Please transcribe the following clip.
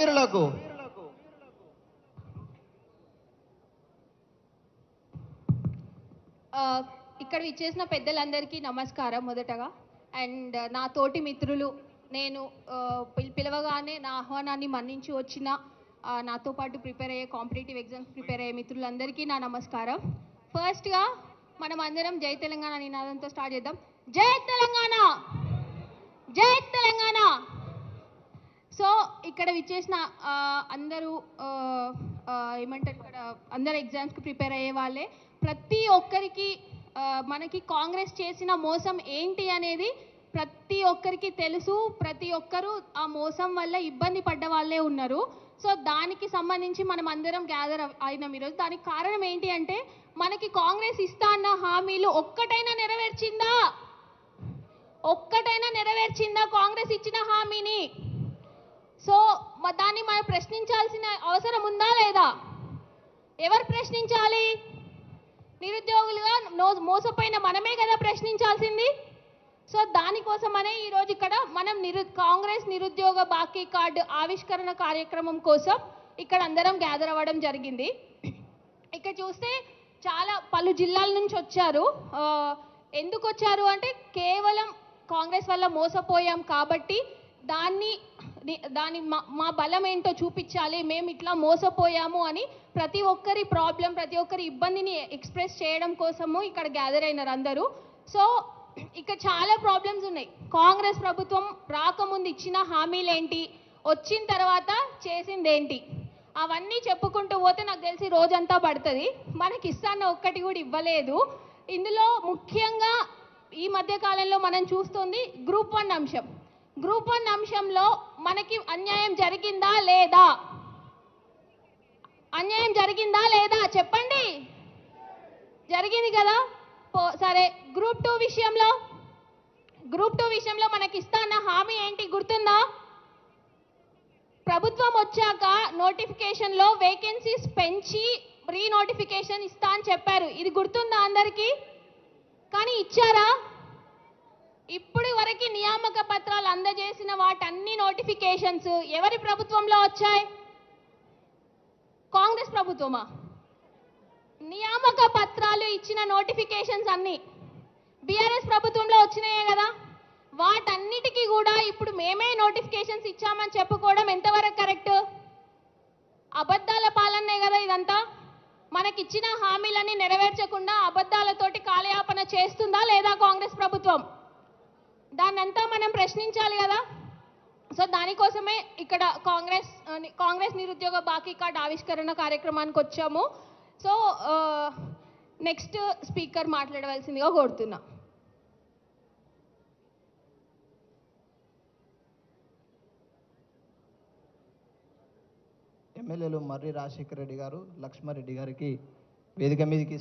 వీరులకు ఇక్కడ ఇచ్చేసిన పెద్దలందరికీ నమస్కారం మొదటగా. అండ్ నా తోటి మిత్రులు, నేను పిలవగానే నా ఆహ్వానాన్ని మన్నించి వచ్చిన నాతో పాటు ప్రిపేర్ అయ్యే కాంపిటేటివ్ ఎగ్జామ్స్ ప్రిపేర్ అయ్యే మిత్రులందరికీ నా నమస్కారం. ఫస్ట్గా మనం అందరం జై తెలంగాణ నినాదంతో స్టార్ట్ చేద్దాం. జై తెలంగాణ, జై తెలంగాణ. సో ఇక్కడ విచ్చేసిన అందరూ ఏమంటారు, ఇక్కడ అందరు ఎగ్జామ్స్కి ప్రిపేర్ అయ్యే వాళ్ళే. ప్రతి ఒక్కరికి మనకి కాంగ్రెస్ చేసిన మోసం ఏంటి అనేది ప్రతి ఒక్కరికి తెలుసు. ప్రతి ఒక్కరు ఆ మోసం వల్ల ఇబ్బంది పడ్డ వాళ్ళే ఉన్నారు. సో దానికి సంబంధించి మనం అందరం గ్యాదర్ అయినాం ఈరోజు. దానికి కారణం ఏంటి అంటే, మనకి కాంగ్రెస్ ఇస్తా అన్న హామీలు ఒక్కటైనా నెరవేర్చిందా? ఒక్కటైనా నెరవేర్చిందా కాంగ్రెస్ ఇచ్చిన హామీని? సో దాన్ని మనం ప్రశ్నించాల్సిన అవసరం ఉందా లేదా? ఎవరు ప్రశ్నించాలి? నిరుద్యోగులుగా మోసపోయిన మనమే కదా ప్రశ్నించాల్సింది. సో దానికోసమనే ఈరోజు ఇక్కడ మనం కాంగ్రెస్ నిరుద్యోగ బాకీ కార్డు ఆవిష్కరణ కార్యక్రమం కోసం ఇక్కడ అందరం గ్యాదర్ అవ్వడం జరిగింది. ఇక్కడ చూస్తే చాలా పలు జిల్లాల నుంచి వచ్చారు. ఎందుకు వచ్చారు అంటే, కేవలం కాంగ్రెస్ వల్ల మోసపోయాం కాబట్టి దాని మా బలం ఏంటో చూపించాలి, మేము ఇట్లా మోసపోయాము అని ప్రతి ఒక్కరి ప్రాబ్లం, ప్రతి ఒక్కరి ఇబ్బందిని ఎక్స్ప్రెస్ చేయడం కోసము ఇక్కడ గ్యాదర్ అయినారు అందరూ. సో ఇక్కడ చాలా ప్రాబ్లమ్స్ ఉన్నాయి. కాంగ్రెస్ ప్రభుత్వం రాకముందు ఇచ్చిన హామీలు ఏంటి, వచ్చిన తర్వాత చేసిందేంటి, అవన్నీ చెప్పుకుంటూ పోతే నాకు తెలిసి రోజంతా పడుతుంది. మనకి ఇస్తాన్న ఒక్కటి కూడా ఇవ్వలేదు. ఇందులో ముఖ్యంగా ఈ మధ్య కాలంలో మనం చూస్తుంది గ్రూప్ 1 అంశం. గ్రూప్ 1 అంశంలో మనకి అన్యాయం జరిగిందా లేదా? అన్యాయం జరిగిందా లేదా చెప్పండి. జరిగింది కదా. సరే, గ్రూప్ 2 విషయంలో మనకి ఇస్తా అన్న హామీ ఏంటి గుర్తుందా? ప్రభుత్వం వచ్చాక నోటిఫికేషన్లో వేకెన్సీస్ పెంచి రీనోటిఫికేషన్ ఇస్తా అని చెప్పారు. ఇది గుర్తుందా అందరికీ? కానీ ఇచ్చారా? ఇప్పటి వరకు నియామక పత్రాలు అందజేసిన వాటన్ని నోటిఫికేషన్స్ ఎవరి ప్రభుత్వంలో వచ్చాయి? కాంగ్రెస్ ప్రభుత్వమా? నియామక పత్రాలు ఇచ్చిన నోటిఫికేషన్స్ అన్ని బీఆర్ఎస్ ప్రభుత్వంలో వచ్చినాయే కదా. వాటన్నిటికీ కూడా ఇప్పుడు మేమే నోటిఫికేషన్స్ ఇచ్చామని చెప్పుకోవడం ఎంతవరకు కరెక్ట్? అబద్ధాల పాలనే కదా ఇదంతా. మనకిచ్చిన హామీలన్నీ నెరవేర్చకుండా అబద్ధాలతోటి కాలయాపన చేస్తుందా లేదా కాంగ్రెస్ ప్రభుత్వం? దాన్నంతా మనం ప్రశ్నించాలి కదా. సో దానికోసమే ఇక్కడ కాంగ్రెస్ నిరుద్యోగ బాకీ కార్డు ఆవిష్కరణ కార్యక్రమానికి వచ్చాము. సో నెక్స్ట్ స్పీకర్ మాట్లాడవలసిందిగా కోరుతున్నా. ఎమ్మెల్యేలు మర్రి రాజశేఖర రెడ్డి గారు, లక్ష్మారెడ్డి గారికి వేదిక మీదకి